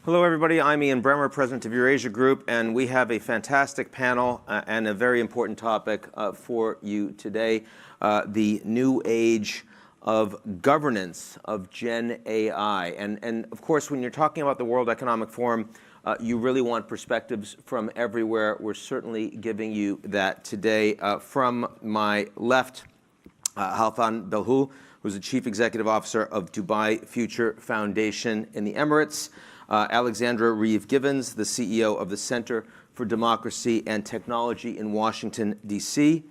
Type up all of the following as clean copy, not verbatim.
Hello, everybody. I'm Ian Bremer, President of Eurasia Group, and we have a fantastic panel and a very important topic for you today, the new age of governance of Gen AI. And of course, when you're talking about the World Economic Forum, you really want perspectives from everywhere. We're certainly giving you that today. From my left, Halfan Belhou, who's the Chief Executive Officer of Dubai Future Foundation in the Emirates. Alexandra Reeve-Givens, the CEO of the Center for Democracy and Technology in Washington, D.C.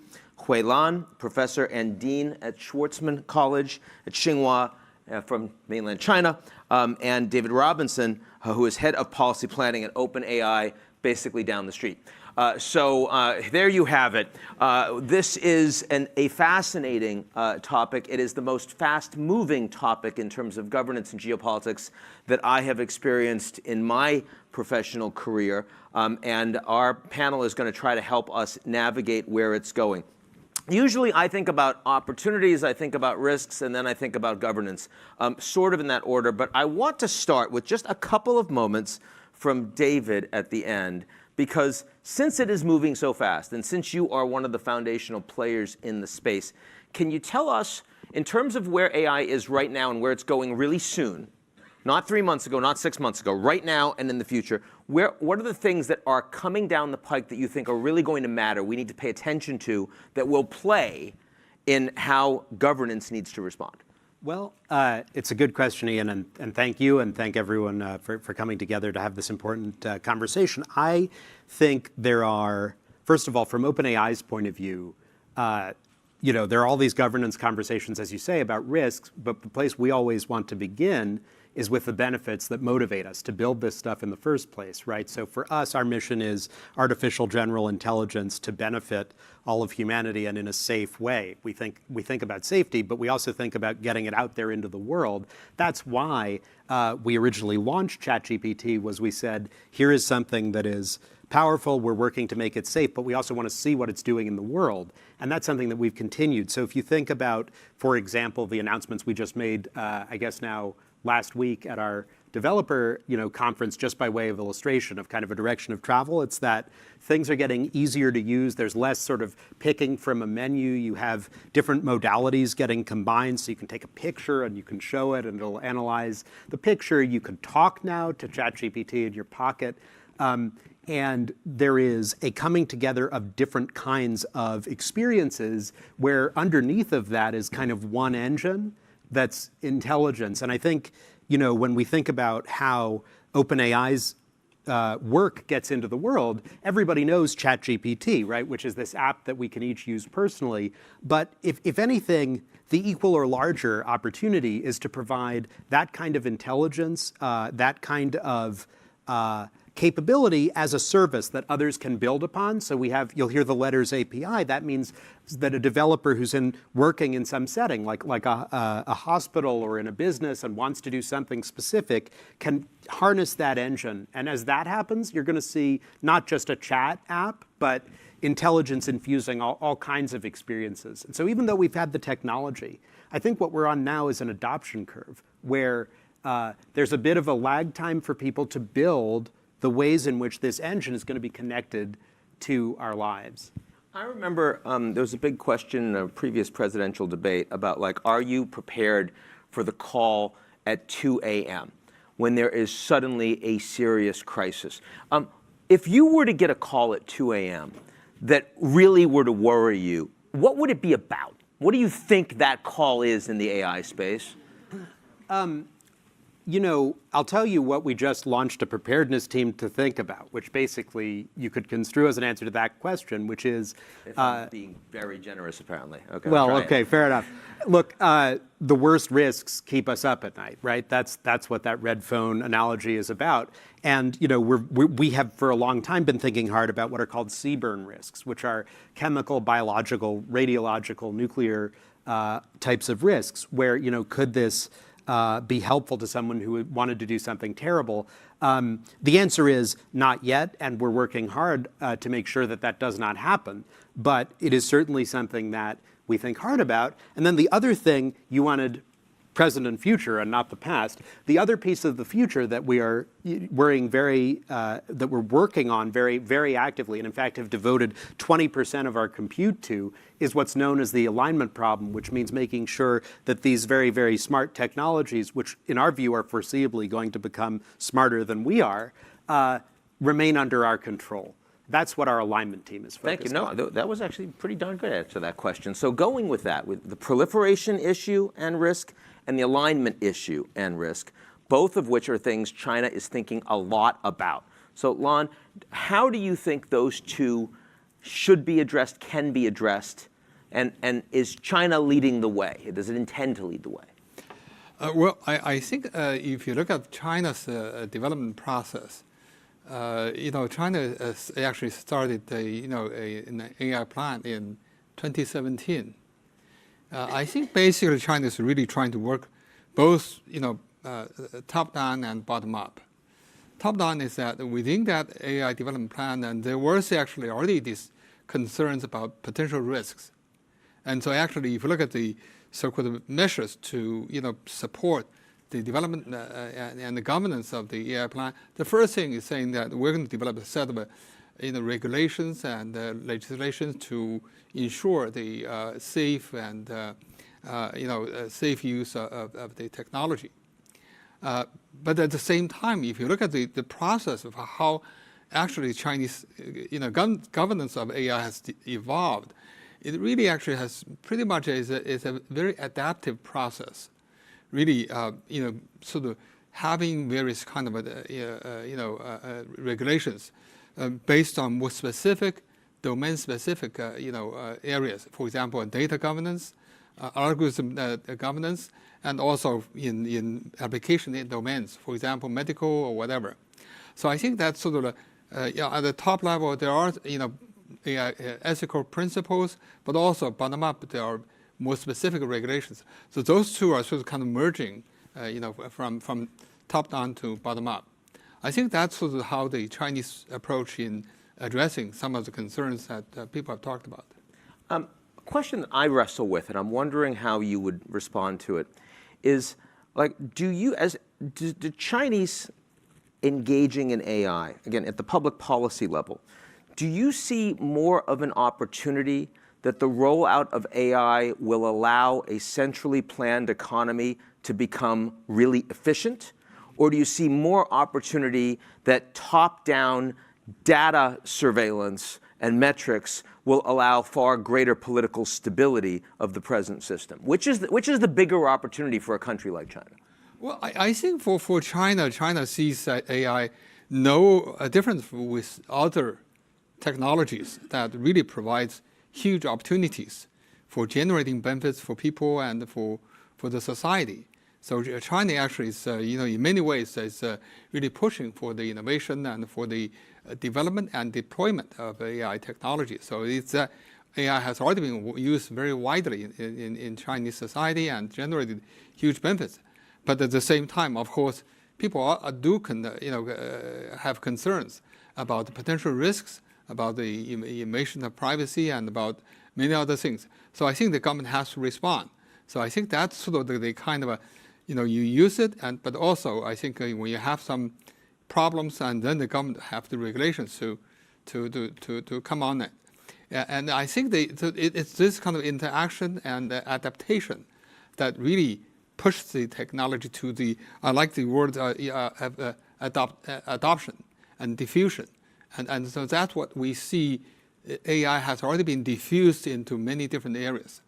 Hui Lan, professor and dean at Schwarzman College at Tsinghua from mainland China. And David Robinson, who is head of policy planning at OpenAI, basically down the street. So there you have it. This is a fascinating topic. It is the most fast-moving topic in terms of governance and geopolitics that I have experienced in my professional career. And our panel is going to try to help us navigate where it's going. Usually I think about opportunities, I think about risks, and then I think about governance, sort of in that order. But I want to start with just a couple of moments from David at the end, because since it is moving so fast, and since you are one of the foundational players in the space, can you tell us, in terms of where AI is right now and where it's going really soon, not 3 months ago, not 6 months ago, right now and in the future, what are the things that are coming down the pike that you think are really going to matter, we need to pay attention to, that will play in how governance needs to respond? Well, it's a good question, Ian, and thank you, and thank everyone for coming together to have this important conversation. I think there are, first of all, from OpenAI's point of view, there are all these governance conversations, as you say, about risks, but the place we always want to begin is with the benefits that motivate us to build this stuff in the first place, right? So for us, our mission is artificial general intelligence to benefit all of humanity and in a safe way. We think about safety, but we also think about getting it out there into the world. That's why we originally launched ChatGPT, was we said, here is something that is powerful, we're working to make it safe, but we also want to see what it's doing in the world. And that's something that we've continued. So if you think about, for example, the announcements we just made, I guess now, last week at our developer conference, just by way of illustration of kind of a direction of travel, it's that things are getting easier to use. There's less sort of picking from a menu. You have different modalities getting combined, so you can take a picture and you can show it and it'll analyze the picture. You can talk now to ChatGPT in your pocket. And there is a coming together of different kinds of experiences where underneath of that is kind of one engine that's intelligence. And I think, when we think about how OpenAI's work gets into the world, everybody knows ChatGPT, right? Which is this app that we can each use personally. But if anything, the equal or larger opportunity is to provide that kind of intelligence, that kind of capability as a service that others can build upon. So you'll hear the letters API. That means that a developer who's working in some setting, like a hospital or in a business and wants to do something specific, can harness that engine. And as that happens, you're going to see not just a chat app, but intelligence infusing all kinds of experiences. And so even though we've had the technology, I think what we're on now is an adoption curve where there's a bit of a lag time for people to build the ways in which this engine is going to be connected to our lives. I remember there was a big question in a previous presidential debate about, are you prepared for the call at 2 a.m. when there is suddenly a serious crisis? If you were to get a call at 2 a.m. that really were to worry you, what would it be about? What do you think that call is in the AI space? I'll tell you what we just launched a preparedness team to think about, which basically you could construe as an answer to that question, which is... If I'm being very generous, apparently. Okay. Well, okay, fair enough. Look, the worst risks keep us up at night, right? That's what that red phone analogy is about. And we have for a long time been thinking hard about what are called CBRN risks, which are chemical, biological, radiological, nuclear types of risks, where could this be helpful to someone who wanted to do something terrible? The answer is not yet, and we're working hard to make sure that that does not happen. But it is certainly something that we think hard about. And then the other thing you wanted present and future and not the past. The other piece of the future that we are that we're working on very, very actively, and in fact have devoted 20% of our compute to, is what's known as the alignment problem, which means making sure that these very, very smart technologies, which in our view are foreseeably going to become smarter than we are, remain under our control. That's what our alignment team is focused on. Thank you. No, that was actually pretty darn good answer to that question. So going with that, with the proliferation issue and risk and the alignment issue and risk, both of which are things China is thinking a lot about. So Lan, how do you think those two should be addressed, can be addressed, and is China leading the way? Does it intend to lead the way? Well, I think if you look at China's development process, China actually started an AI plan in 2017. I think basically China is really trying to work both, top down and bottom up. Top down is that within that AI development plan, and there was actually already these concerns about potential risks. And so actually, if you look at the so-called measures to, support the development and the governance of the AI plan, the first thing is saying that we're going to develop a set of regulations and legislation to ensure the safe and safe use of the technology. But at the same time, if you look at the process of how actually Chinese governance of AI has evolved, it really actually has pretty much is a very adaptive process. Really, sort of having various kind of regulations based on more specific, domain-specific areas. For example, data governance, algorithm governance, and also in application domains. For example, medical or whatever. So I think that's sort of at the top level there are AI ethical principles, but also bottom up there are more specific regulations. So those two are sort of kind of merging, from top down to bottom up. I think that's sort of how the Chinese approach in addressing some of the concerns that people have talked about. A question that I wrestle with, and I'm wondering how you would respond to it, is like, do Chinese engaging in AI, again, at the public policy level, do you see more of an opportunity that the rollout of AI will allow a centrally planned economy to become really efficient? Or do you see more opportunity that top-down data surveillance and metrics will allow far greater political stability of the present system? Which is the bigger opportunity for a country like China? Well, I think for China, China sees AI no difference with other technologies that really provides huge opportunities for generating benefits for people and for the society. So China actually is, in many ways, is really pushing for the innovation and for the development and deployment of AI technology. So it's AI has already been used very widely in Chinese society and generated huge benefits. But at the same time, of course, people have concerns about the potential risks, about the invasion of privacy, and about many other things. So I think the government has to respond. So I think that's sort of the kind of you use it, but also I think when you have some problems, and then the government have the regulations to come on it. And I think it's this kind of interaction and adaptation that really push the technology to the, I like the word adoption and diffusion. And so that's what we see. AI has already been diffused into many different areas.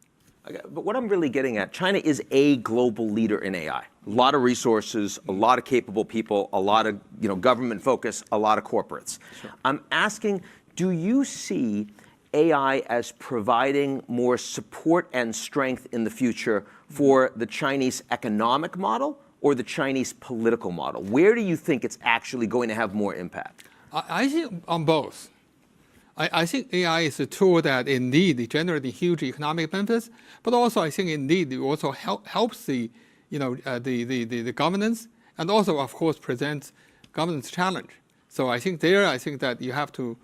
Okay, but what I'm really getting at, China is a global leader in AI. A lot of resources, a lot of capable people, a lot of government focus, a lot of corporates. Sure. I'm asking, do you see AI as providing more support and strength in the future for the Chinese economic model or the Chinese political model? Where do you think it's actually going to have more impact? I think on both. I think AI is a tool that indeed generates huge economic benefits, but also I think indeed it also helps the governance, and also of course presents governance challenge. So I think that you have to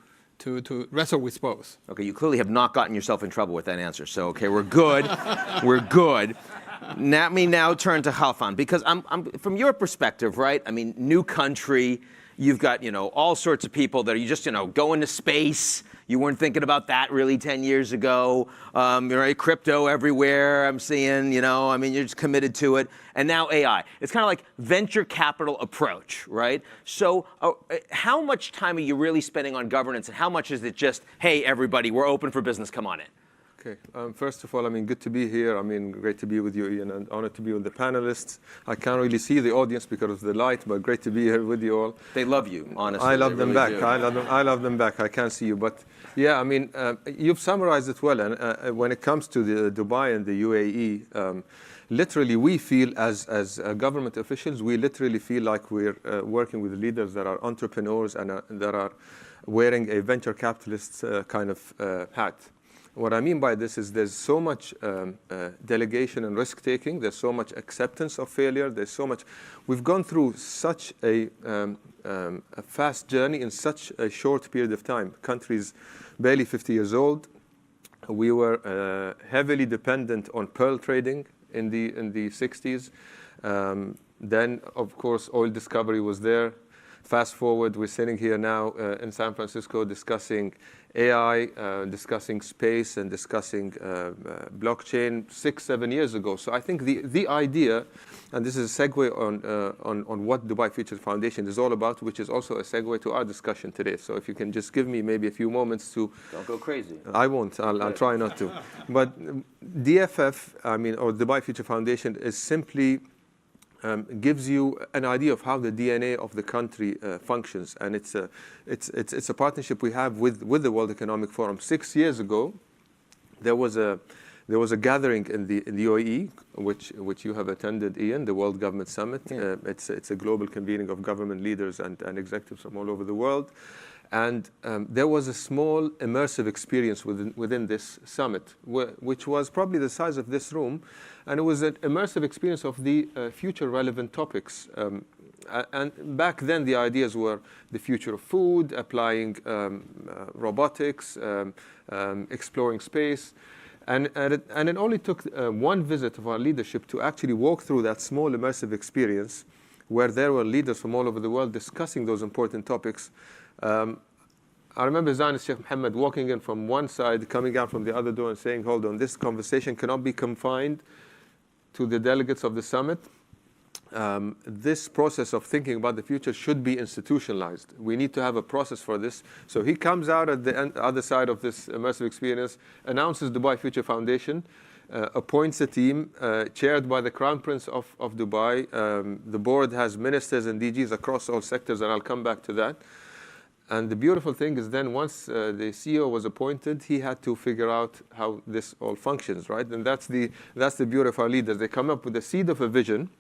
wrestle with both. Okay, you clearly have not gotten yourself in trouble with that answer. So okay, we're good, we're good. let me now turn to Khalfan, because I'm from your perspective, right? I mean, new country, you've got, all sorts of people that are just, going to space. You weren't thinking about that really 10 years ago. Right? Crypto everywhere, I'm seeing, I mean, you're just committed to it. And now AI. It's kind of like venture capital approach, right? So how much time are you really spending on governance, and how much is it just, hey, everybody, we're open for business, come on in? Okay. First of all, I mean, good to be here. I mean, great to be with you, Ian, and honored to be with the panelists. I can't really see the audience because of the light, but great to be here with you all. They love you, honestly. I love they them really back. do. I love them back. I can't see you, but yeah, I mean, you've summarized it well. And when it comes to the Dubai and the UAE, literally, we feel as government officials, we literally feel like we're working with leaders that are entrepreneurs and that are wearing a venture capitalist kind of hat. What I mean by this is there's so much delegation and risk-taking. There's so much acceptance of failure. There's so much. We've gone through such a fast journey in such a short period of time. Country's barely 50 years old. We were heavily dependent on pearl trading in the 60s. Then, of course, oil discovery was there. Fast forward, we're sitting here now in San Francisco discussing AI, discussing space, and discussing blockchain 6-7 years ago. So I think the idea, and this is a segue on what Dubai Future Foundation is all about, which is also a segue to our discussion today. So if you can just give me maybe a few moments to... Don't go crazy. I won't. I'll try not to. But DFF, or Dubai Future Foundation, is simply... gives you an idea of how the DNA of the country functions, and it's a partnership we have with the World Economic Forum. 6 years ago, there was a gathering in the UAE, which you have attended, Ian, the World Government Summit. Yeah. It's a global convening of government leaders and executives from all over the world. And there was a small immersive experience within this summit, which was probably the size of this room. And it was an immersive experience of the future relevant topics. And back then, the ideas were the future of food, applying robotics, exploring space. And it only took one visit of our leadership to actually walk through that small immersive experience where there were leaders from all over the world discussing those important topics. I remember Zionist Sheikh Mohammed walking in from one side, coming out from the other door and saying, hold on, this conversation cannot be confined to the delegates of the summit. This process of thinking about the future should be institutionalized. We need to have a process for this. So he comes out at the other side of this immersive experience, announces Dubai Future Foundation, appoints a team chaired by the Crown Prince of Dubai. The board has ministers and DGs across all sectors, and I'll come back to that. And the beautiful thing is then once the CEO was appointed, he had to figure out how this all functions, right? And that's the beauty of our leaders. They come up with the seed of a vision,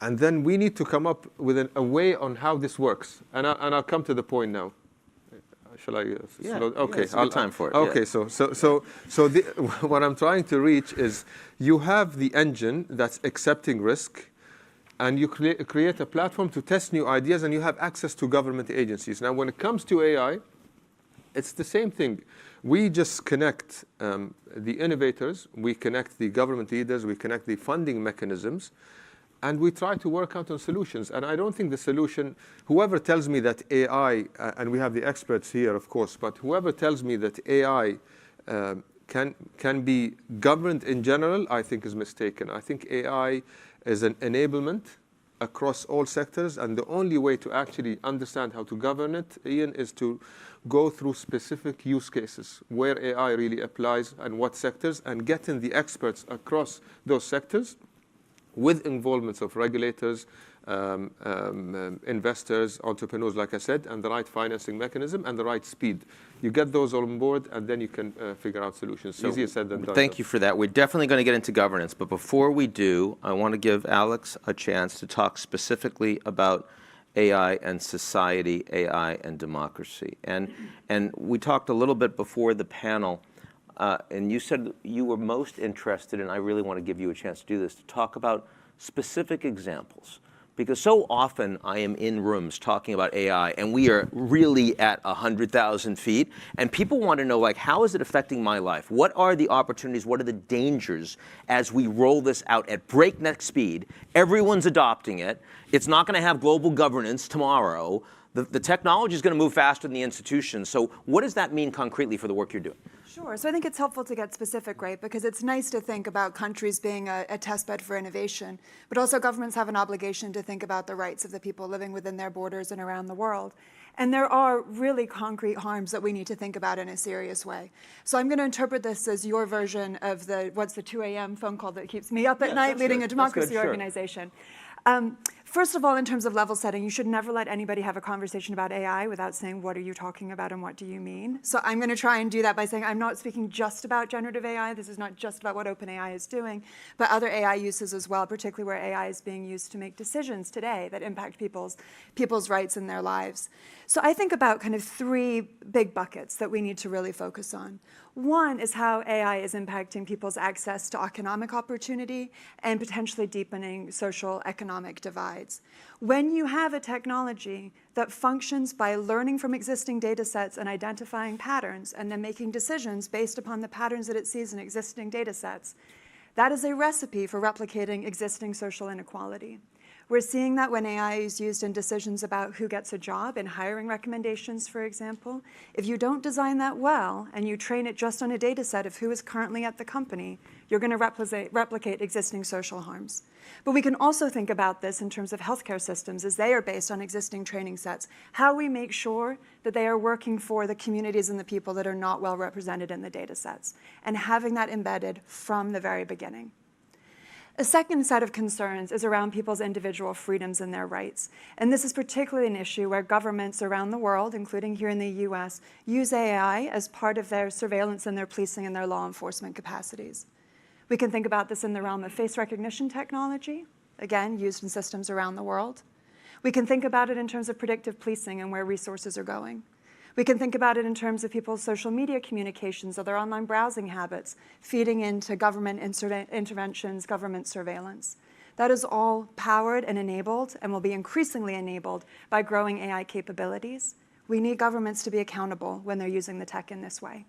and then we need to come up with a way on how this works. And I'll come to the point now. Shall I? Yeah. Okay. Yeah, it's a good time for it. Okay. Yeah. What I'm trying to reach is you have the engine that's accepting risk, and you create a platform to test new ideas, and you have access to government agencies. Now, when it comes to AI, it's the same thing. We just connect the innovators, we connect the government leaders, we connect the funding mechanisms, and we try to work out on solutions. And I don't think the solution, whoever tells me that AI, and we have the experts here, of course, but whoever tells me that AI can be governed in general, I think is mistaken. I think AI is an enablement across all sectors, and the only way to actually understand how to govern it, Ian, is to go through specific use cases where AI really applies and what sectors, and getting the experts across those sectors with involvements of regulators, investors, entrepreneurs, like I said, and the right financing mechanism and the right speed. You get those all on board, and then you can figure out solutions. So easier said than done. Thank you for that. We're definitely going to get into governance. But before we do, I want to give Alex a chance to talk specifically about AI and society, AI and democracy. And we talked a little bit before the panel, and you said you were most interested, and I really want to give you a chance to do this, to talk about specific examples, because so often I am in rooms talking about AI, and we are really at 100,000 feet, and people want to know, like, how is it affecting my life? What are the opportunities? What are the dangers as we roll this out at breakneck speed? Everyone's adopting it. It's not going to have global governance tomorrow. The technology is going to move faster than the institutions. So what does that mean concretely for the work you're doing? Sure. So I think it's helpful to get specific, right? Because it's nice to think about countries being a testbed for innovation, but also governments have an obligation to think about the rights of the people living within their borders and around the world. And there are really concrete harms that we need to think about in a serious way. So I'm going to interpret this as your version of what's the 2 a.m. phone call that keeps me up at night leading a democracy organization. First of all, in terms of level setting, you should never let anybody have a conversation about AI without saying, what are you talking about and what do you mean? So I'm going to try and do that by saying I'm not speaking just about generative AI. This is not just about what OpenAI is doing, but other AI uses as well, particularly where AI is being used to make decisions today that impact people's rights in their lives. So I think about kind of three big buckets that we need to really focus on. One is how AI is impacting people's access to economic opportunity and potentially deepening social economic divides. When you have a technology that functions by learning from existing data sets and identifying patterns and then making decisions based upon the patterns that it sees in existing data sets, that is a recipe for replicating existing social inequality. We're seeing that when AI is used in decisions about who gets a job, in hiring recommendations, for example. If you don't design that well and you train it just on a data set of who is currently at the company, you're going to replicate existing social harms. But we can also think about this in terms of healthcare systems as they are based on existing training sets, how we make sure that they are working for the communities and the people that are not well represented in the data sets, and having that embedded from the very beginning. A second set of concerns is around people's individual freedoms and their rights. And this is particularly an issue where governments around the world, including here in the US, use AI as part of their surveillance and their policing and their law enforcement capacities. We can think about this in the realm of face recognition technology, again, used in systems around the world. We can think about it in terms of predictive policing and where resources are going. We can think about it in terms of people's social media communications or their online browsing habits, feeding into government interventions, government surveillance. That is all powered and enabled and will be increasingly enabled by growing AI capabilities. We need governments to be accountable when they're using the tech in this way.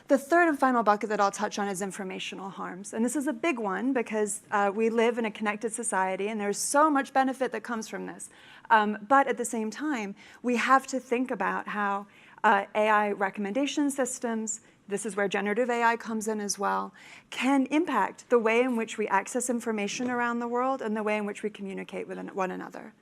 The third and final bucket that I'll touch on is informational harms. And this is a big one because we live in a connected society and there's so much benefit that comes from this. But at the same time, we have to think about how AI recommendation systems, this is where generative AI comes in as well, can impact the way in which we access information around the world and the way in which we communicate with one another.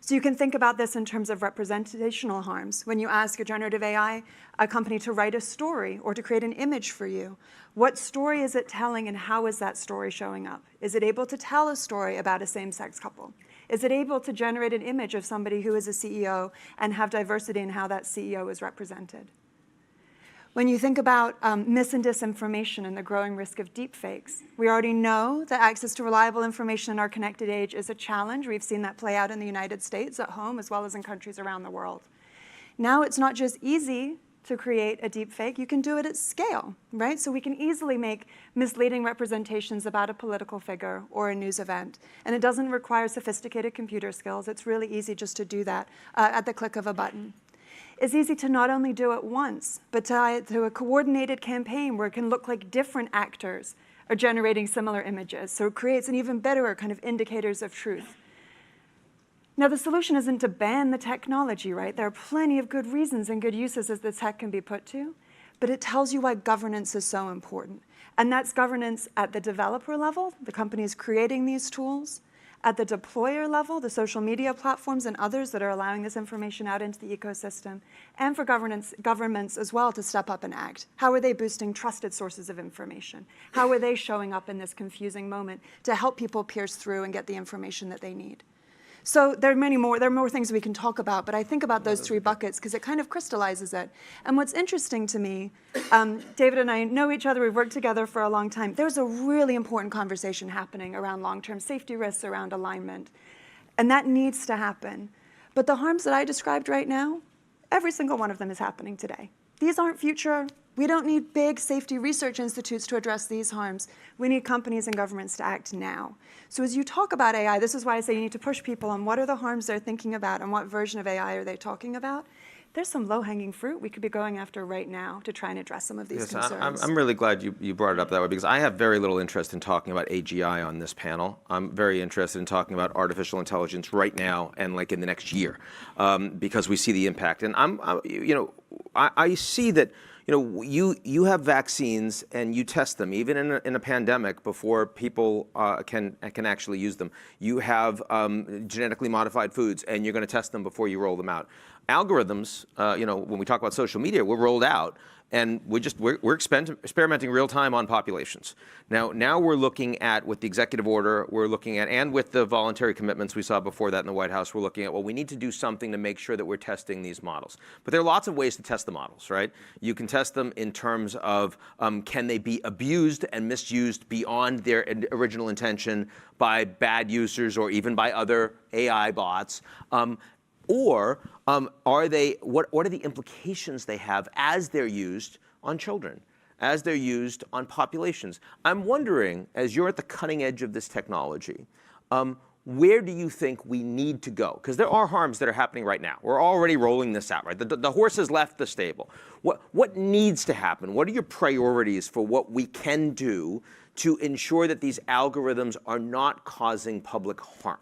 So you can think about this in terms of representational harms. When you ask a generative AI company to write a story or to create an image for you, what story is it telling and how is that story showing up? Is it able to tell a story about a same-sex couple? Is it able to generate an image of somebody who is a CEO and have diversity in how that CEO is represented? When you think about mis and disinformation and the growing risk of deepfakes, we already know that access to reliable information in our connected age is a challenge. We've seen that play out in the United States at home as well as in countries around the world. Now it's not just easy to create a deepfake, you can do it at scale, right? So we can easily make misleading representations about a political figure or a news event. And it doesn't require sophisticated computer skills. It's really easy just to do that at the click of a button. It's easy to not only do it once, but to a coordinated campaign where it can look like different actors are generating similar images. So it creates an even better kind of indicators of truth. Now, the solution isn't to ban the technology, right? There are plenty of good reasons and good uses as the tech can be put to, but it tells you why governance is so important. And that's governance at the developer level, the companies creating these tools, at the deployer level, the social media platforms and others that are allowing this information out into the ecosystem, and for governments as well to step up and act. How are they boosting trusted sources of information? How are they showing up in this confusing moment to help people pierce through and get the information that they need? So there are more things we can talk about, but I think about those three buckets because it kind of crystallizes it. And what's interesting to me, David and I know each other, we've worked together for a long time. There's a really important conversation happening around long-term safety risks, around alignment, and that needs to happen. But the harms that I described right now, every single one of them is happening today. These aren't future We don't need big safety research institutes to address these harms. We need companies and governments to act now. So as you talk about AI, this is why I say you need to push people on what are the harms they're thinking about and what version of AI are they talking about. There's some low-hanging fruit we could be going after right now to try and address some of these concerns. I'm really glad you brought it up that way, because I have very little interest in talking about AGI on this panel. I'm very interested in talking about artificial intelligence right now and like in the next year, because we see the impact. And I see that you have vaccines and you test them even in a pandemic before people can actually use them. You have genetically modified foods and you're going to test them before you roll them out. Algorithms, when we talk about social media, were rolled out, and we're experimenting real time on populations. Now we're looking at, with the executive order, we're looking at, and with the voluntary commitments we saw before that in the White House, we're looking at, well, we need to do something to make sure that we're testing these models. But there are lots of ways to test the models, right? You can test them in terms of can they be abused and misused beyond their original intention by bad users or even by other AI bots. Or are they? What are the implications they have as they're used on children, as they're used on populations? I'm wondering, as you're at the cutting edge of this technology, where do you think we need to go? Because there are harms that are happening right now. We're already rolling this out, right? The horse has left the stable. What needs to happen? What are your priorities for what we can do to ensure that these algorithms are not causing public harm?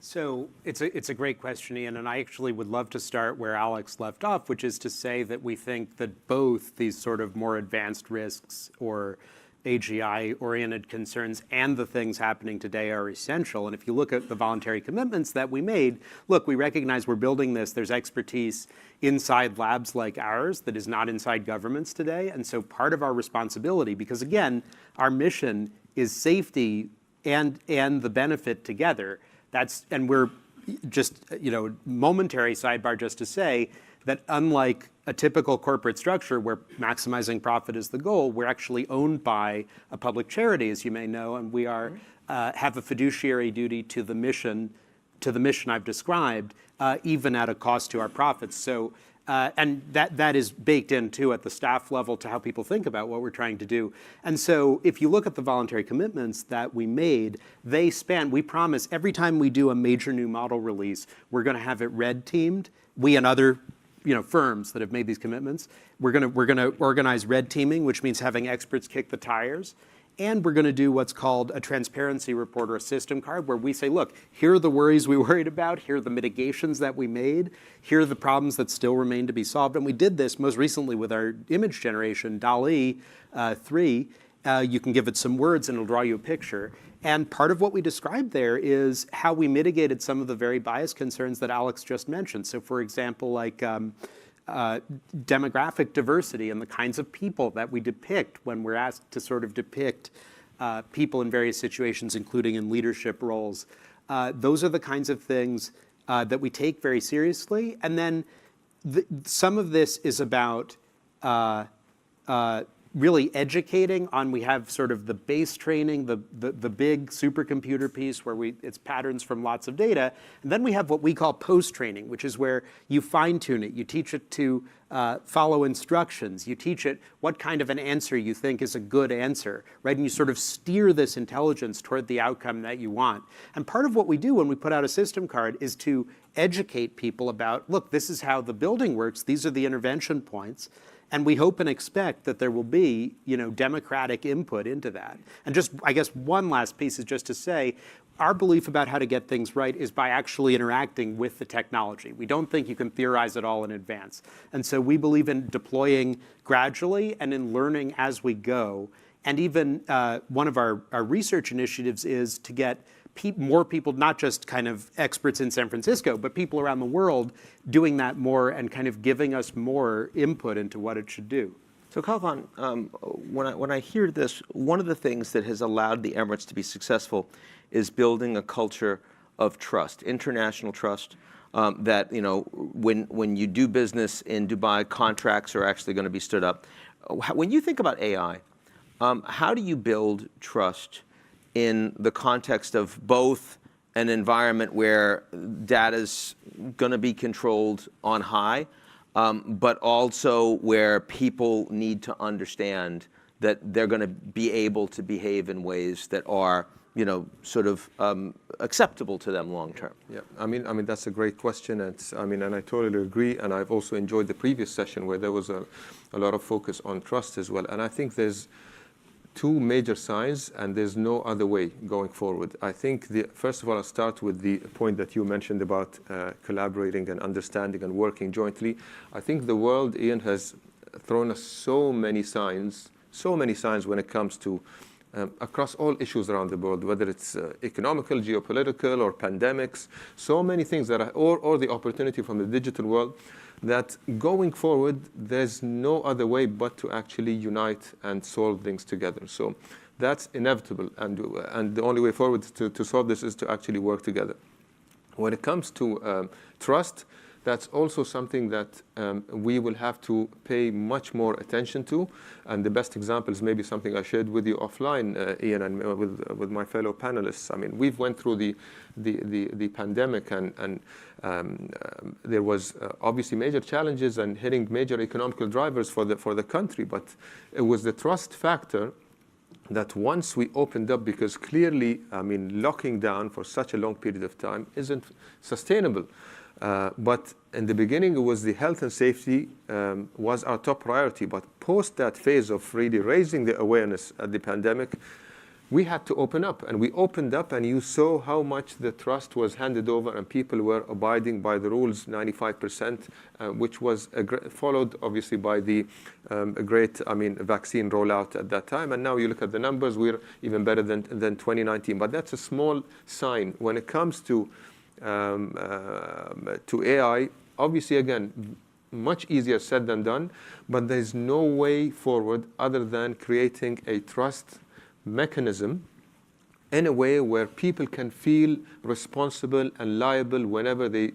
So it's a great question, Ian, and I actually would love to start where Alex left off, which is to say that we think that both these sort of more advanced risks or AGI-oriented concerns and the things happening today are essential. And if you look at the voluntary commitments that we made, look, we recognize we're building this. There's expertise inside labs like ours that is not inside governments today. And so part of our responsibility, because again, our mission is safety and the benefit together. And we're just, momentary sidebar just to say that unlike a typical corporate structure where maximizing profit is the goal, we're actually owned by a public charity, as you may know, and we have a fiduciary duty to the mission I've described, even at a cost to our profits. So, and that is baked in too at the staff level to how people think about what we're trying to do. And so if you look at the voluntary commitments that we made, we promise every time we do a major new model release, we're going to have it red teamed. We and other firms that have made these commitments, we're going to organize red teaming, which means having experts kick the tires. And we're going to do what's called a transparency report or a system card where we say, look, here are the worries we worried about, here are the mitigations that we made, here are the problems that still remain to be solved. And we did this most recently with our image generation, DALL-E 3. You can give it some words and it'll draw you a picture. And part of what we described there is how we mitigated some of the very bias concerns that Alex just mentioned. So for example, like demographic diversity and the kinds of people that we depict when we're asked to sort of depict people in various situations, including in leadership roles. Those are the kinds of things that we take very seriously. And then some of this is about really educating on, we have sort of the base training, the big supercomputer piece where it's patterns from lots of data. And then we have what we call post-training, which is where you fine-tune it. You teach it to follow instructions. You teach it what kind of an answer you think is a good answer, right? And you sort of steer this intelligence toward the outcome that you want. And part of what we do when we put out a system card is to educate people about, look, this is how the building works. These are the intervention points. And we hope and expect that there will be, democratic input into that. And just, I guess, one last piece is just to say, our belief about how to get things right is by actually interacting with the technology. We don't think you can theorize it all in advance. And so we believe in deploying gradually and in learning as we go. And even one of our research initiatives is to get more people, not just kind of experts in San Francisco, but people around the world doing that more and kind of giving us more input into what it should do. So Kalpan, when I hear this, one of the things that has allowed the Emirates to be successful is building a culture of trust, international trust, that when you do business in Dubai, contracts are actually going to be stood up. When you think about AI, how do you build trust in the context of both an environment where data's going to be controlled on high, but also where people need to understand that they're going to be able to behave in ways that are, sort of acceptable to them long term? Yeah, I mean that's a great question. And I totally agree. And I've also enjoyed the previous session where there was a lot of focus on trust as well. And I think there's two major signs, and there's no other way going forward. I think first of all, I'll start with the point that you mentioned about collaborating and understanding and working jointly. I think the world, Ian, has thrown us so many signs when it comes to across all issues around the world, whether it's economical, geopolitical, or pandemics, so many things that are, or the opportunity from the digital world, that going forward, there's no other way but to actually unite and solve things together. So that's inevitable, and the only way forward to solve this is to actually work together. When it comes to trust, that's also something that we will have to pay much more attention to. And the best example is maybe something I shared with you offline, Ian, and with my fellow panelists. I mean, we've went through the pandemic, and there was obviously major challenges and hitting major economical drivers for the country. But it was the trust factor that once we opened up, because clearly, I mean, locking down for such a long period of time isn't sustainable. But in the beginning, it was the health and safety was our top priority. But post that phase of really raising the awareness at the pandemic, we had to open up. And we opened up, and you saw how much the trust was handed over, and people were abiding by the rules, 95%, which was followed, obviously, by the great, vaccine rollout at that time. And now you look at the numbers, we're even better than 2019. But that's a small sign. When it comes to AI, obviously, again, much easier said than done, but there's no way forward other than creating a trust mechanism in a way where people can feel responsible and liable whenever they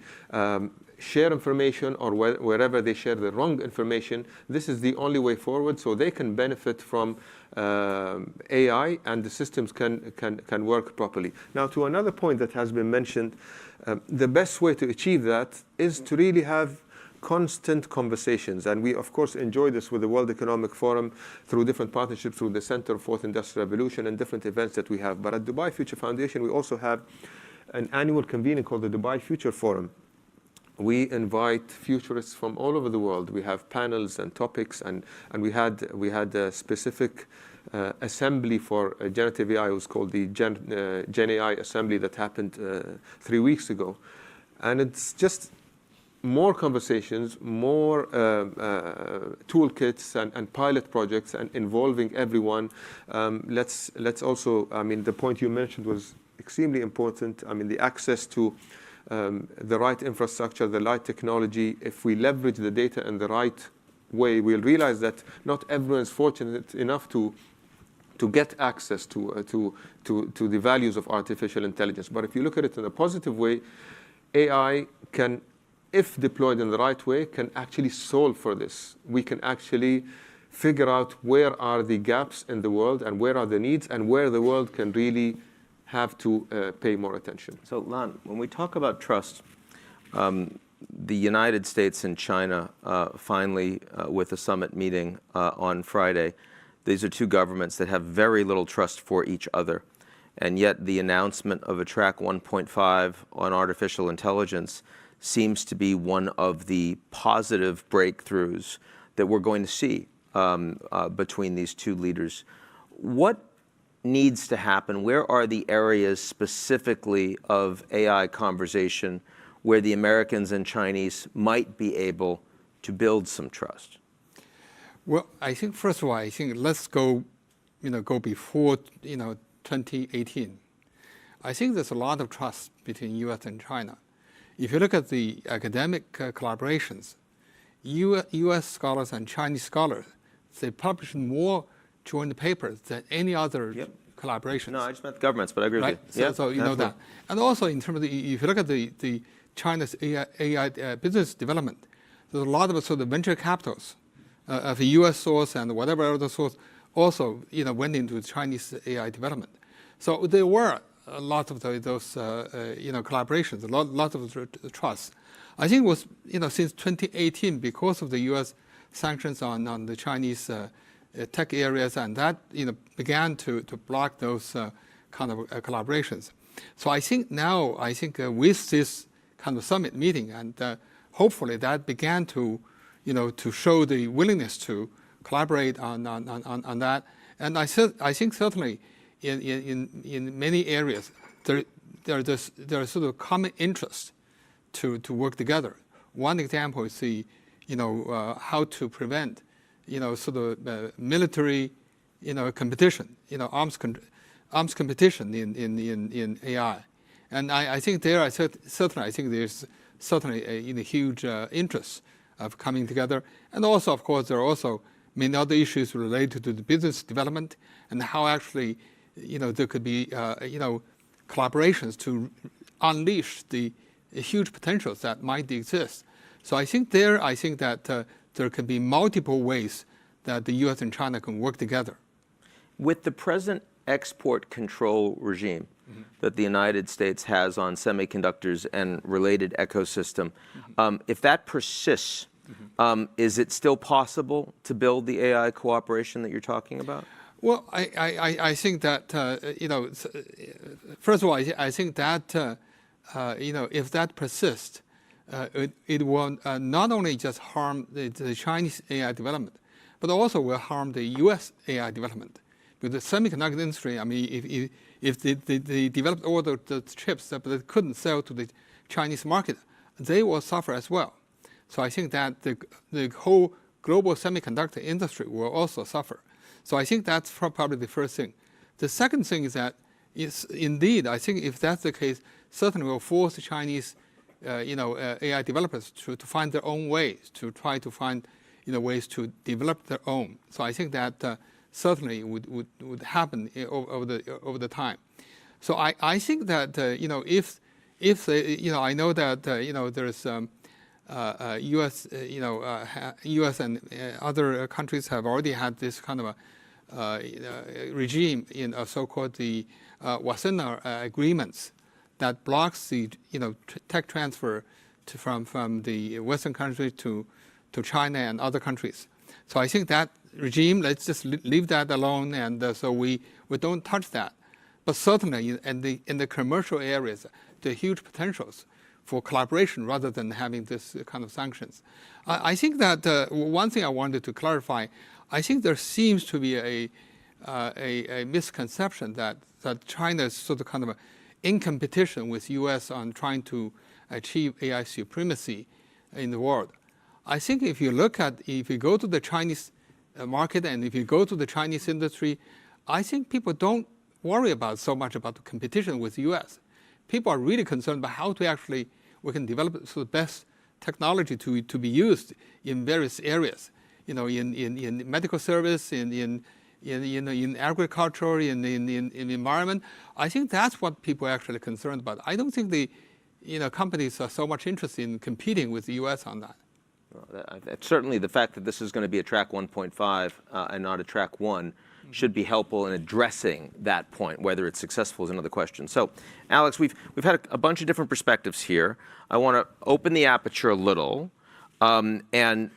share information or wherever they share the wrong information. This is the only way forward, so they can benefit from AI and the systems can work properly. Now, to another point that has been mentioned, the best way to achieve that is to really have constant conversations. And we, of course, enjoy this with the World Economic Forum through different partnerships, through the Center for Fourth Industrial Revolution and different events that we have. But at Dubai Future Foundation, we also have an annual convening called the Dubai Future Forum. We invite futurists from all over the world. We have panels and topics, and we had a specific assembly for generative AI. It was called the Gen AI Assembly that happened 3 weeks ago. And it's just more conversations, more toolkits and pilot projects, and involving everyone. Let's also, the point you mentioned was extremely important. The access to the right infrastructure, the right technology. If we leverage the data in the right way, we'll realize that not everyone is fortunate enough to get access to the values of artificial intelligence. But if you look at it in a positive way, AI can, if deployed in the right way, can actually solve for this. We can actually figure out where are the gaps in the world and where are the needs and where the world can really have to pay more attention. So, Lan, when we talk about trust, the United States and China finally, with a summit meeting on Friday, these are two governments that have very little trust for each other. And yet the announcement of a track 1.5 on artificial intelligence seems to be one of the positive breakthroughs that we're going to see between these two leaders. What needs to happen? Where are the areas specifically of AI conversation where the Americans and Chinese might be able to build some trust? Well, I think first of all, let's go before 2018. I think there's a lot of trust between U.S. and China. If you look at the academic collaborations, U.S. scholars and Chinese scholars, they publish more joint papers than any other collaborations. No, I just meant the governments, but I agree with you. So you know that. And also in terms of if you look at the China's AI business development, there's a lot of sort of venture capitals of the U.S. source and whatever other source also went into Chinese AI development. So there were a lot of those collaborations, a lot of trust. I think it was since 2018 because of the U.S. sanctions on the Chinese tech areas, and that began to block those kind of collaborations. So I think now with this kind of summit meeting, and hopefully that began to to show the willingness to collaborate on that. And I think certainly in many areas there are sort of common interests to work together. One example is the how to prevent sort of military competition, arms competition in AI. And I think there are certainly there's certainly a huge interest of coming together. And also, of course, there are also many other issues related to the business development and how actually there could be collaborations to unleash the huge potentials that might exist. So I think that there can be multiple ways that the U.S. and China can work together. With the present export control regime that the United States has on semiconductors and related ecosystem, if that persists, is it still possible to build the AI cooperation that you're talking about? Well, I think that first of all, I think that if that persists, it will not only just harm the Chinese AI development, but also will harm the U.S. AI development. With the semiconductor industry, I mean, if they developed all the chips but they couldn't sell to the Chinese market, they will suffer as well. So I think that the whole global semiconductor industry will also suffer. So I think that's probably the first thing. The second thing is that indeed, I think if that's the case, certainly will force the Chinese AI developers to find their own ways, to try to find ways to develop their own. So I think that certainly would happen over the time. So I think that if I know that there's U.S. and other countries have already had this kind of a regime in so-called the Wassenaar agreements that blocks the tech transfer from the Western countries to China and other countries. So I think that regime, let's just leave that alone, and so we don't touch that. But certainly in the commercial areas, there are huge potentials for collaboration rather than having this kind of sanctions. I think that one thing I wanted to clarify, I think there seems to be a misconception that China is sort of kind of in competition with U.S. on trying to achieve AI supremacy in the world. I think if you go to the Chinese market and if you go to the Chinese industry, I think people don't worry so much about the competition with the U.S. People are really concerned about how we can develop the best technology to be used in various areas, in medical service, in agriculture, in the environment. I think that's what people are actually concerned about. I don't think the companies are so much interested in competing with the U.S. on that. Certainly the fact that this is going to be a track 1.5 and not a track 1 should be helpful in addressing that point. Whether it's successful is another question. So, Alex, we've had a bunch of different perspectives here. I want to open the aperture a little, and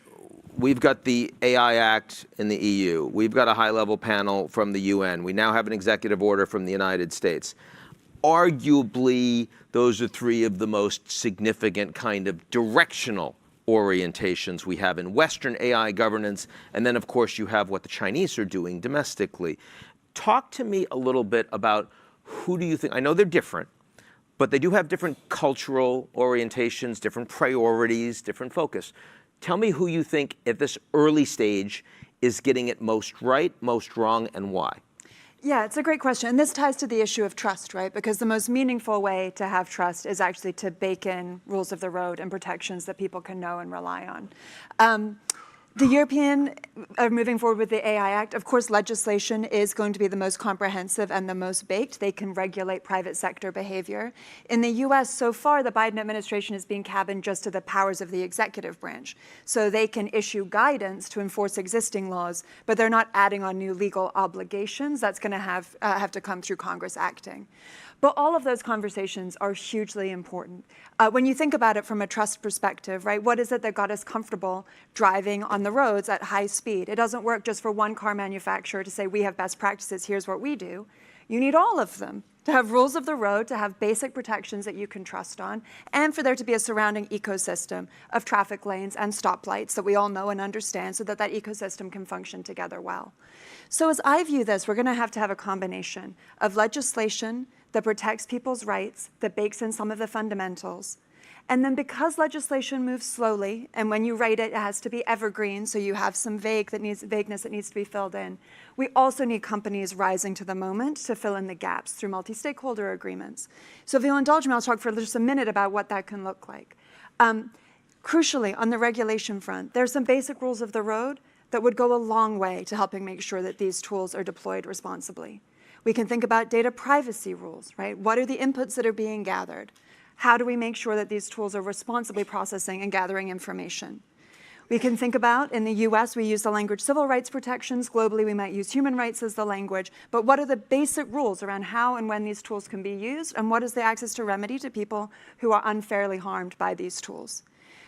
we've got the AI Act in the EU. We've got a high-level panel from the UN. We now have an executive order from the United States. Arguably, those are three of the most significant kind of directional orientations we have in Western AI governance, and then of course you have what the Chinese are doing domestically. Talk to me a little bit about who do you think, I know they're different, but they do have different cultural orientations, different priorities, different focus. Tell me who you think at this early stage is getting it most right, most wrong, and why. Yeah, it's a great question. And this ties to the issue of trust, right? Because the most meaningful way to have trust is actually to bake in rules of the road and protections that people can know and rely on. The European are moving forward with the AI Act. Of course, legislation is going to be the most comprehensive and the most baked. They can regulate private sector behavior. In the US, so far, the Biden administration is being cabined just to the powers of the executive branch. So they can issue guidance to enforce existing laws, but they're not adding on new legal obligations. That's going to have to come through Congress acting. But all of those conversations are hugely important. When you think about it from a trust perspective, right, what is it that got us comfortable driving on the roads at high speed? It doesn't work just for one car manufacturer to say, we have best practices, here's what we do. You need all of them to have rules of the road, to have basic protections that you can trust on, and for there to be a surrounding ecosystem of traffic lanes and stoplights that we all know and understand so that that ecosystem can function together well. So as I view this, we're going to have a combination of legislation that protects people's rights, that bakes in some of the fundamentals. And then because legislation moves slowly, and when you write it, it has to be evergreen, so you have some vagueness that needs to be filled in, we also need companies rising to the moment to fill in the gaps through multi-stakeholder agreements. So if you'll indulge me, I'll talk for just a minute about what that can look like. Crucially, on the regulation front, there are some basic rules of the road that would go a long way to helping make sure that these tools are deployed responsibly. We can think about data privacy rules, right? What are the inputs that are being gathered? How do we make sure that these tools are responsibly processing and gathering information? We can think about, in the US, we use the language civil rights protections. Globally, we might use human rights as the language. But what are the basic rules around how and when these tools can be used? And what is the access to remedy to people who are unfairly harmed by these tools?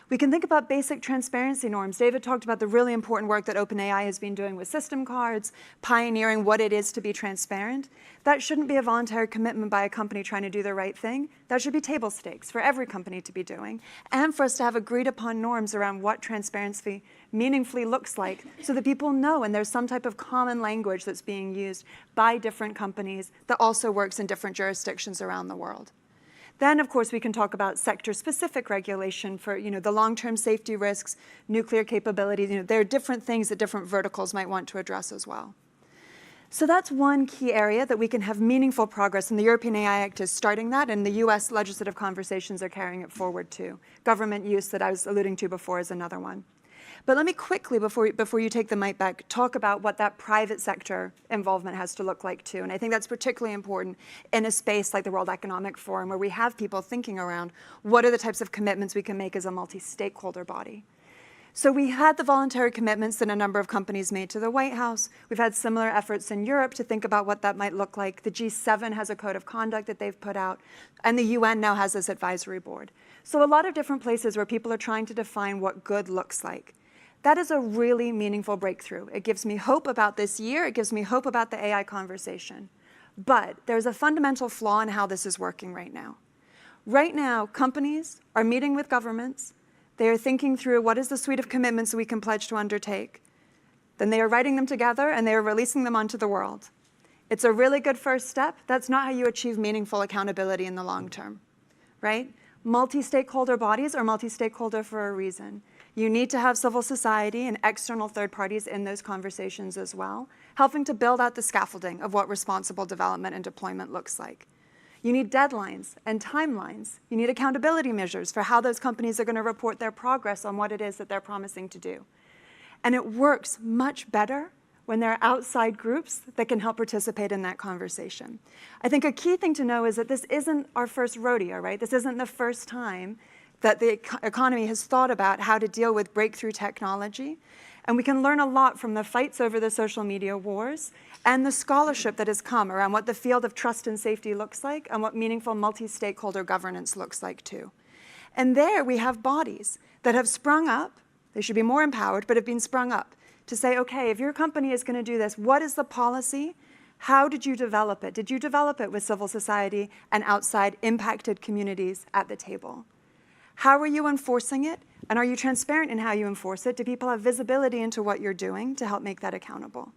We can think about basic transparency norms. David talked about the really important work that OpenAI has been doing with system cards, pioneering what it is to be transparent. That shouldn't be a voluntary commitment by a company trying to do the right thing. That should be table stakes for every company to be doing, and for us to have agreed upon norms around what transparency meaningfully looks like so that people know and there's some type of common language that's being used by different companies that also works in different jurisdictions around the world. Then, of course, we can talk about sector-specific regulation for the long-term safety risks, nuclear capabilities. There are different things that different verticals might want to address as well. So that's one key area that we can have meaningful progress, and the European AI Act is starting that, and the US legislative conversations are carrying it forward too. Government use that I was alluding to before is another one. But let me quickly, before you take the mic back, talk about what that private sector involvement has to look like too. And I think that's particularly important in a space like the World Economic Forum, where we have people thinking around what are the types of commitments we can make as a multi-stakeholder body. So we had the voluntary commitments that a number of companies made to the White House. We've had similar efforts in Europe to think about what that might look like. The G7 has a code of conduct that they've put out, and the UN now has this advisory board. So a lot of different places where people are trying to define what good looks like. That is a really meaningful breakthrough. It gives me hope about this year. It gives me hope about the AI conversation. But there's a fundamental flaw in how this is working right now. Right now, companies are meeting with governments. They are thinking through what is the suite of commitments we can pledge to undertake. Then they are writing them together, and they are releasing them onto the world. It's a really good first step. That's not how you achieve meaningful accountability in the long term, right? Multi-stakeholder bodies are multi-stakeholder for a reason. You need to have civil society and external third parties in those conversations as well, helping to build out the scaffolding of what responsible development and deployment looks like. You need deadlines and timelines. You need accountability measures for how those companies are going to report their progress on what it is that they're promising to do. And it works much better when there are outside groups that can help participate in that conversation. I think a key thing to know is that this isn't our first rodeo, right? This isn't the first time that the economy has thought about how to deal with breakthrough technology. And we can learn a lot from the fights over the social media wars and the scholarship that has come around what the field of trust and safety looks like and what meaningful multi-stakeholder governance looks like too. And there we have bodies that have sprung up, they should be more empowered, but have been sprung up to say, okay, if your company is going to do this, what is the policy? How did you develop it? Did you develop it with civil society and outside impacted communities at the table? How are you enforcing it? And are you transparent in how you enforce it? Do people have visibility into what you're doing to help make that accountable?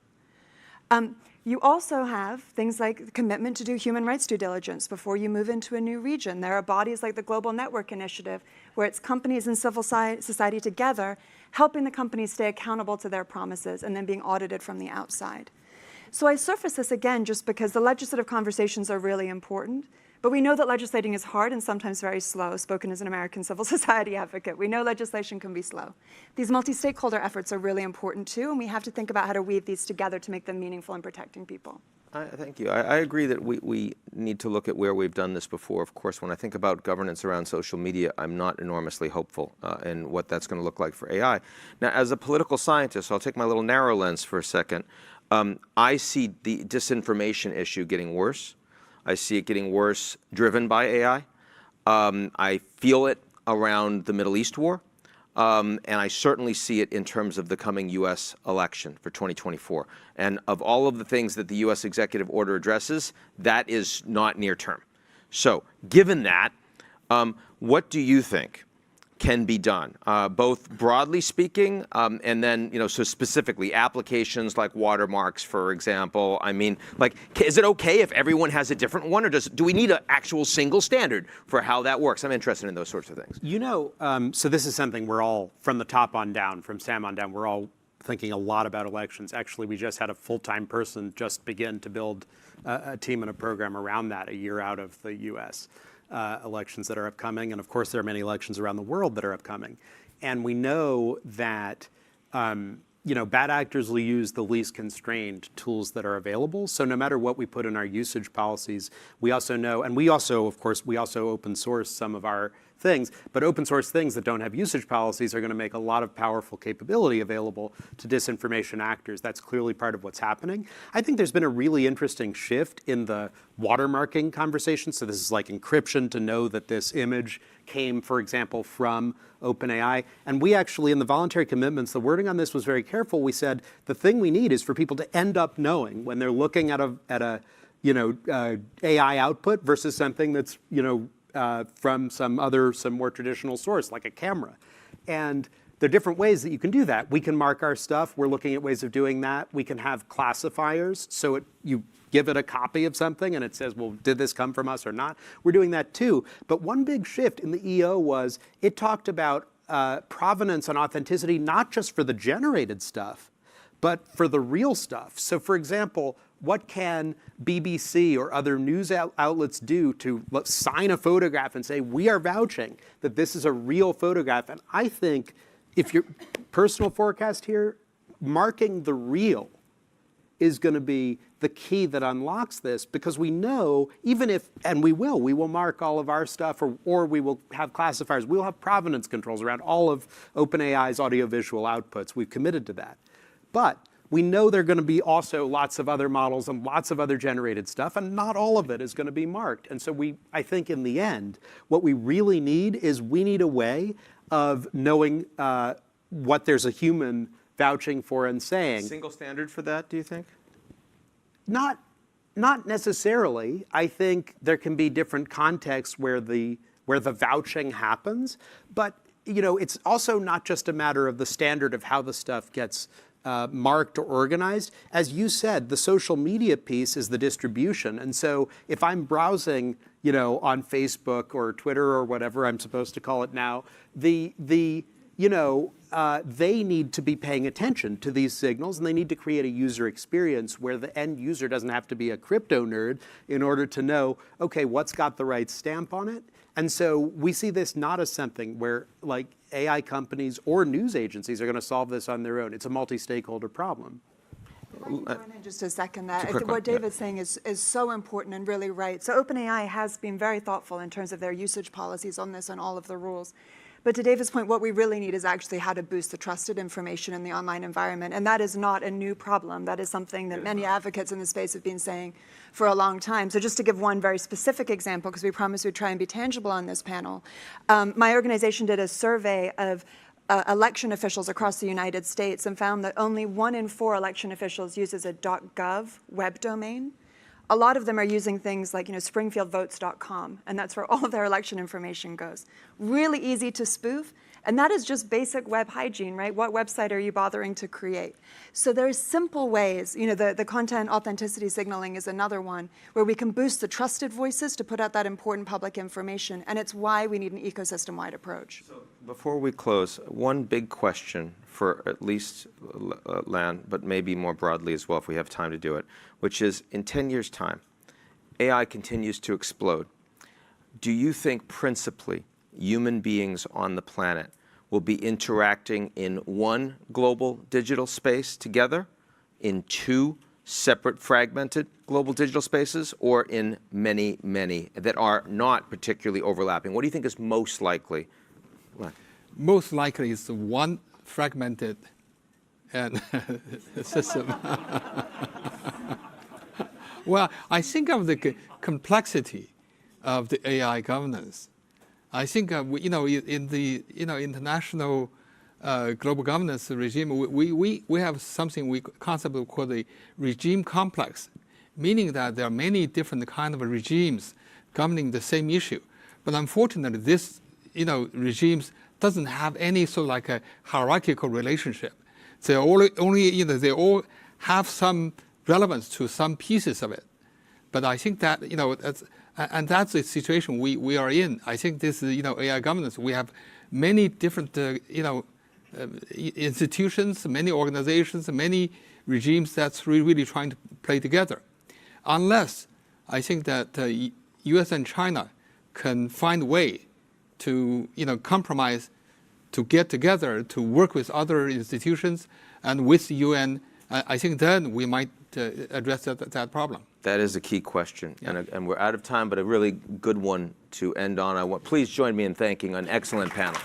You also have things like the commitment to do human rights due diligence before you move into a new region. There are bodies like the Global Network Initiative, where it's companies and civil society together helping the companies stay accountable to their promises and then being audited from the outside. So I surface this again just because the legislative conversations are really important, But we know that legislating is hard and sometimes very slow, spoken as an American civil society advocate. We know legislation can be slow. These multi-stakeholder efforts are really important too, and we have to think about how to weave these together to make them meaningful in protecting people. Thank you. I agree that we need to look at where we've done this before. Of course, when I think about governance around social media, I'm not enormously hopeful in what that's going to look like for AI. Now, as a political scientist, I'll take my little narrow lens for a second. I see the disinformation issue getting worse. I see it getting worse driven by AI. I feel it around the Middle East war. And I certainly see it in terms of the coming U.S. election for 2024. And of all of the things that the U.S. executive order addresses, that is not near term. So given that, what do you think can be done, both broadly speaking, and then, so specifically applications like Watermarks, for example? I mean, like, is it okay if everyone has a different one, or do we need an actual single standard for how that works? I'm interested in those sorts of things. So this is something we're all, from the top on down, from Sam on down, we're all thinking a lot about elections. Actually, we just had a full-time person just begin to build a team and a program around that a year out of the U.S. Elections that are upcoming. And of course, there are many elections around the world that are upcoming. And we know that bad actors will use the least constrained tools that are available. So no matter what we put in our usage policies, we also know, and we also open source some of our things, but open source things that don't have usage policies are going to make a lot of powerful capability available to disinformation actors. That's clearly part of what's happening. I think there's been a really interesting shift in the watermarking conversation. So this is like encryption to know that this image came, for example, from OpenAI. And we actually, in the voluntary commitments, the wording on this was very careful. We said the thing we need is for people to end up knowing when they're looking at a AI output versus something that's from some more traditional source, like a camera. And there are different ways that you can do that. We can mark our stuff. We're looking at ways of doing that. We can have classifiers. So you give it a copy of something and it says, well, did this come from us or not? We're doing that too. But one big shift in the EO was it talked about provenance and authenticity, not just for the generated stuff, but for the real stuff. So for example, what can BBC or other news outlets do to sign a photograph and say, we are vouching that this is a real photograph? And I think if your personal forecast here, marking the real is going to be the key that unlocks this, because we know, even if, and we will mark all of our stuff, or we will have classifiers. We'll have provenance controls around all of OpenAI's audiovisual outputs. We've committed to that. But we know there are going to be also lots of other models and lots of other generated stuff, and not all of it is going to be marked. And so I think in the end, what we really need is we need a way of knowing what there's a human vouching for and saying. Single standard for that, do you think? Not necessarily. I think there can be different contexts where the vouching happens, but it's also not just a matter of the standard of how the stuff gets marked or organized. As you said, the social media piece is the distribution. And so if I'm browsing, on Facebook or Twitter or whatever I'm supposed to call it now, they need to be paying attention to these signals, and they need to create a user experience where the end user doesn't have to be a crypto nerd in order to know, okay, what's got the right stamp on it? And so we see this not as something where like AI companies or news agencies are going to solve this on their own. It's a multi-stakeholder problem. If I can join in just a second, I think what David's saying is so important and really right. So OpenAI has been very thoughtful in terms of their usage policies on this and all of the rules. But to David's point, what we really need is actually how to boost the trusted information in the online environment. And that is not a new problem. That is something that many advocates in the space have been saying for a long time. So just to give one very specific example, because we promised we'd try and be tangible on this panel, my organization did a survey of election officials across the United States and found that only 1 in 4 election officials uses a .gov web domain. A lot of them are using things like, springfieldvotes.com, and that's where all of their election information goes. Really easy to spoof, and that is just basic web hygiene, right? What website are you bothering to create? So there's simple ways, the content authenticity signaling is another one, where we can boost the trusted voices to put out that important public information, and it's why we need an ecosystem-wide approach. So before we close, one big question for at least Lan, but maybe more broadly as well if we have time to do it, which is in 10 years' time, AI continues to explode. do you think principally human beings on the planet will be interacting in one global digital space together, in two separate fragmented global digital spaces, or in many, many that are not particularly overlapping? What do you think is most likely? Most likely is one fragmented and system. Well, I think of the complexity of the AI governance. I think in the international global governance regime, we have something we constantly call the regime complex, meaning that there are many different kind of regimes governing the same issue. But unfortunately, this regimes doesn't have any sort of like a hierarchical relationship. They they all have some relevance to some pieces of it. But I think that that's the situation we are in. I think this is AI governance. We have many different institutions, many organizations, many regimes that's really trying to play together. Unless I think that U.S. and China can find a way to compromise, to get together, to work with other institutions and with the UN, I think then we might address that problem. That is a key question, Yeah. and we're out of time, but a really good one to end on. Please join me in thanking an excellent panel.